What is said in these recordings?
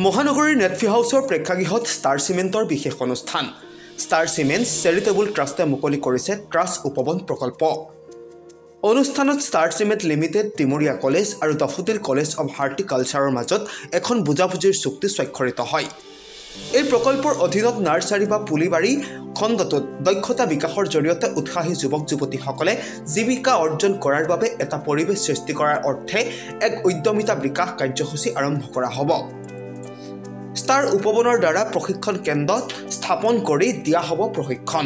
মহানগৰীৰ নেটফি হাউচৰ প্ৰেক্ষাগৃহত ষ্টাৰ চিমেণ্টৰ বিশেষ অনুষ্ঠান ষ্টাৰ চিমেণ্ট চেৰিটেবল ট্ৰাষ্টে মুকলি কৰিছে ট্ৰাষ্ট উপবন প্ৰকল্প অনুষ্ঠানত ষ্টাৰ চিমেণ্ট লিমিটেড টিমৰীয়া কলেজ আৰু ডফুডিল কলেজ অৱ হৰ্টিকালচাৰৰ মাজত এখন বুজাবুজিৰ চুক্তি স্বাক্ষৰিত হয় এই প্ৰকল্পৰ অধীনত নাৰ্চাৰী বা পুলিবাৰী খণ্ডটোত দক্ষতা বিকাশৰ জৰিয়তে উৎসাহী যুৱক যুৱতীসকলে জীৱিকা অৰ্জন কৰাৰ বাবে এটা পৰিৱেশ সৃষ্টি কৰাৰ অৰ্থে এক উদ্যমিতা বিকাশ কাৰ্যসূচী আৰম্ভ কৰা হ'ব ষ্টাৰ উপবনৰ দ্বাৰা প্ৰশিক্ষণ কেন্দ্ৰ স্থাপন কৰি দিয়া হ'ব প্ৰশিক্ষণ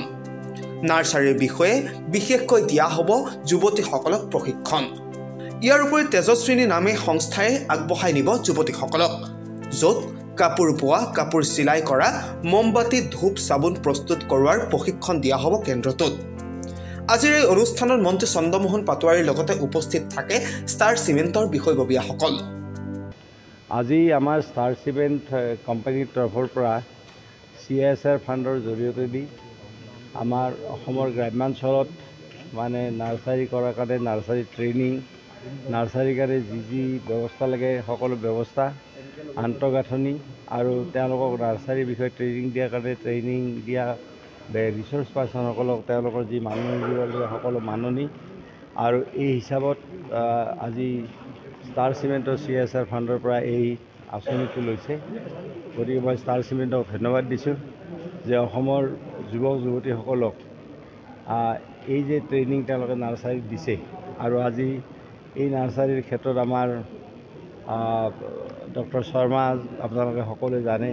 নাৰ্চাৰীৰ বিষয়ে বিশেষকৈ দিয়া হ'ব যুৱতীসকলক প্ৰশিক্ষণ ইয়াৰ উপৰি তেজস্বিনী নামে সংস্থাই আগবঢ়াই নিব যুৱতীসকলক য'ত কাপোৰ বোৱা কাপোৰ চিলাই কৰা মমবাতি ধূপ চাবোন প্ৰস্তুত কৰোৱাৰ প্ৰশিক্ষণ দিয়া হ'ব কেন্দ্ৰটোত আজিৰ এই অনুষ্ঠানত মন্ত্ৰী চন্দ্ৰমোহন পাটোৱাৰীৰ লগতে উপস্থিত থাকে ষ্টাৰ চিমেণ্টৰ বিষয়ববীয়াসকল আজি আমাৰ ষ্টাৰ চিমেণ্ট কোম্পানীৰ তৰফৰ পৰা CSR ফাণ্ডৰ জৰিয়তে দি আমাৰ অসমৰ গ্ৰাম্যাঞ্চলত মানে নাৰ্চাৰী কৰাৰ কাৰণে নাৰ্চাৰী ট্ৰেইনিং নাৰ্চাৰীৰ কাৰণে যি ব্যৱস্থা লাগে সকলো ব্যৱস্থা আন্তঃগাঁথনি আৰু তেওঁলোকক নাৰ্চাৰীৰ বিষয়ে ট্ৰেইনিং দিয়াৰ কাৰণে ট্ৰেইনিং দিয়া ৰিচোৰ্চ পাৰ্চনসকলক তেওঁলোকৰ যি মাননি সকলো মাননি আৰু এই হিচাপত আজি ষ্টাৰ চিমেণ্টৰ CSR ফাণ্ডৰ পৰা এই আঁচনিটো লৈছে গতিকে মই ষ্টাৰ চিমেণ্টক ধন্যবাদ দিছোঁ যে অসমৰ যুৱক যুৱতীসকলক এই যে ট্ৰেইনিং তেওঁলোকে নাৰ্চাৰীত দিছে আৰু আজি এই নাৰ্চাৰীৰ ক্ষেত্ৰত আমাৰ ডক্টৰ শৰ্মা আপোনালোকে সকলোৱে জানে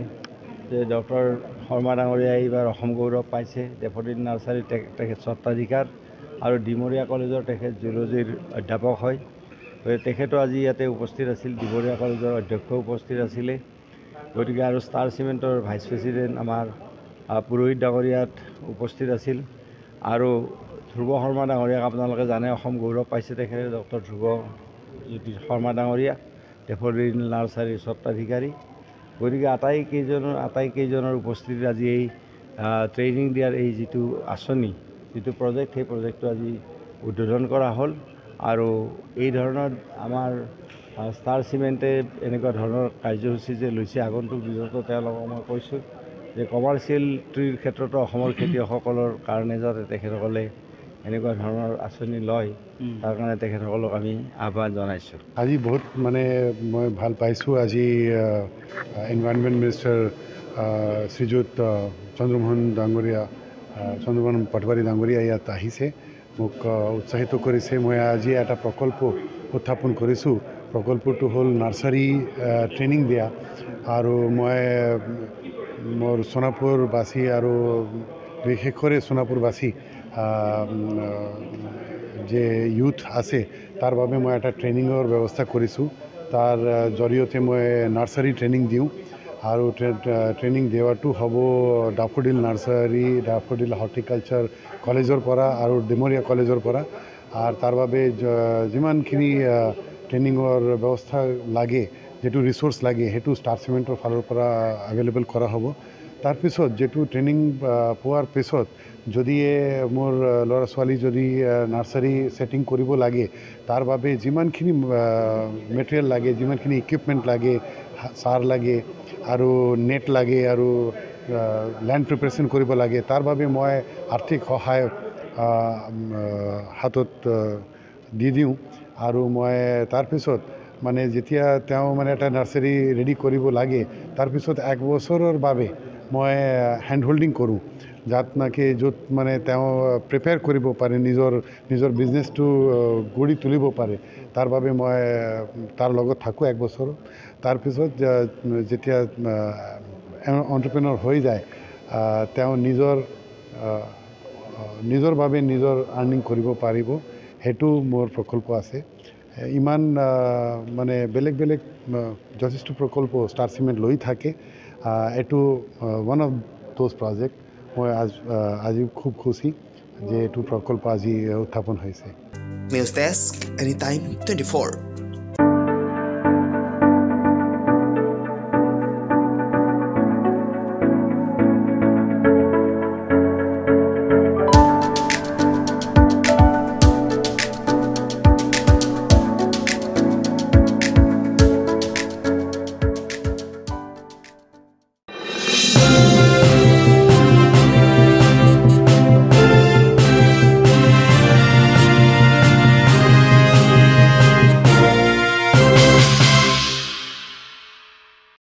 যে ডক্টৰ শৰ্মা ডাঙৰীয়া এইবাৰ অসম গৌৰৱ পাইছে ডেফোডিল নাৰ্চাৰী তেখেত স্বত্বাধিকাৰ আৰু ডিমৰীয়া কলেজৰ তেখেত জুলজিৰ অধ্যাপক হয় তেখেতো আজি ইয়াতে উপস্থিত আছিল ডিমৰীয়া কলেজৰ অধ্যক্ষ উপস্থিত আছিলে গতিকে আৰু ষ্টাৰ চিমেণ্টৰ ভাইচ প্ৰেছিডেণ্ট আমাৰ পুৰোহিত ডাঙৰীয়াত উপস্থিত আছিল আৰু ধ্ৰুৱ শৰ্মা ডাঙৰীয়াক আপোনালোকে জানে অসম গৌৰৱ পাইছে তেখেতে ডক্টৰ ধ্ৰুৱ শৰ্মা ডাঙৰীয়া ডেফোডিল নাৰ্চাৰীৰ স্বত্বাধিকাৰী গতিকে আটাইকেইজনৰ উপস্থিতিত আজি এই ট্ৰেইনিং দিয়াৰ এই যিটো আঁচনি যিটো প্ৰজেক্ট সেই প্ৰজেক্টটো আজি উদ্বোধন কৰা হ'ল আৰু এই ধৰণৰ আমাৰ ষ্টাৰ চিমেণ্টে এনেকুৱা ধৰণৰ কাৰ্যসূচী যে লৈছে আগন্তুক দিনতো তেওঁলোকক মই কৈছোঁ যে কমাৰ্চিয়েল ট্ৰিৰ ক্ষেত্ৰতো অসমৰ খেতিয়কসকলৰ কাৰণে যাতে তেখেতসকলে এনেকুৱা ধৰণৰ আঁচনি লয় তাৰ কাৰণে তেখেতসকলক আমি আহ্বান জনাইছোঁ আজি বহুত মানে মই ভাল পাইছোঁ আজি এনভাইৰনমেণ্ট মিনিষ্টাৰ শ্ৰীযুত চন্দ্ৰমোহন পাটোৱাৰী ডাঙৰীয়া ইয়াত আহিছে মোক উৎসাহিত কৰিছে মই আজি এটা প্ৰকল্প উত্থাপন কৰিছোঁ প্ৰকল্পটো হ'ল নাৰ্চাৰী ট্ৰেইনিং দিয়া আৰু মই মোৰ সোণাপুৰবাসী আৰু বিশেষকৈ সোণাপুৰবাসী যে ইউথ আছে তাৰ বাবে মই এটা ট্ৰেইনিঙৰ ব্যৱস্থা কৰিছোঁ তাৰ জৰিয়তে মই নাৰ্চাৰী ট্ৰেইনিং দিওঁ আৰু ট্ৰেইনিং দিয়াটো হ'ব ডাফোডিল নাৰ্চাৰী ডাফোডিল হৰ্টিকালচাৰ কলেজৰ পৰা আৰু ডিমৰীয়া কলেজৰ পৰা আৰু তাৰ বাবে যিমানখিনি ট্ৰেইনিঙৰ ব্যৱস্থা লাগে যিটো ৰিচোৰ্চ লাগে সেইটো ষ্টাৰ চিমেণ্টৰ ফালৰ পৰা এভেইলেবল কৰা হ'ব তাৰপিছত যিটো ট্ৰেইনিং পোৱাৰ পিছত যদি মোৰ ল'ৰা ছোৱালী যদি নাৰ্চাৰী ছেটিং কৰিব লাগে তাৰ বাবে যিমানখিনি মেটেৰিয়েল লাগে যিমানখিনি ইকুইপমেণ্ট লাগে সাৰ লাগে আৰু নেট লাগে আৰু লেণ্ড প্ৰিপেৰেশ্যন কৰিব লাগে তাৰ বাবে মই আৰ্থিক সহায় হাতত দি দিওঁ আৰু মই তাৰপিছত মানে যেতিয়া তেওঁ মানে এটা নাৰ্চাৰী ৰেডি কৰিব লাগে তাৰপিছত 1 বছৰৰ বাবে মই হেণ্ড হোল্ডিং কৰোঁ যাত নাকি য'ত মানে তেওঁ প্ৰিপেয়াৰ কৰিব পাৰে নিজৰ বিজনেছটো গঢ়ি তুলিব পাৰে তাৰ বাবে মই তাৰ লগত থাকোঁ 1 বছৰ তাৰপিছত যেতিয়া এণ্টাৰপ্ৰেনৰ হৈ যায় তেওঁ নিজৰ বাবে নিজৰ আৰ্নিং কৰিব পাৰিব সেইটো মোৰ প্ৰকল্প আছে ইমান মানে বেলেগ যথেষ্ট প্ৰকল্প ষ্টাৰ চিমেণ্ট লৈ থাকে এইটো ওৱান অফ দ'জ প্ৰজেক্ট মই আজি খুব খুশি যে এইটো প্ৰকল্প আজি উত্থাপন হৈছে নিউজ ডেস্ক এনি টাইম 24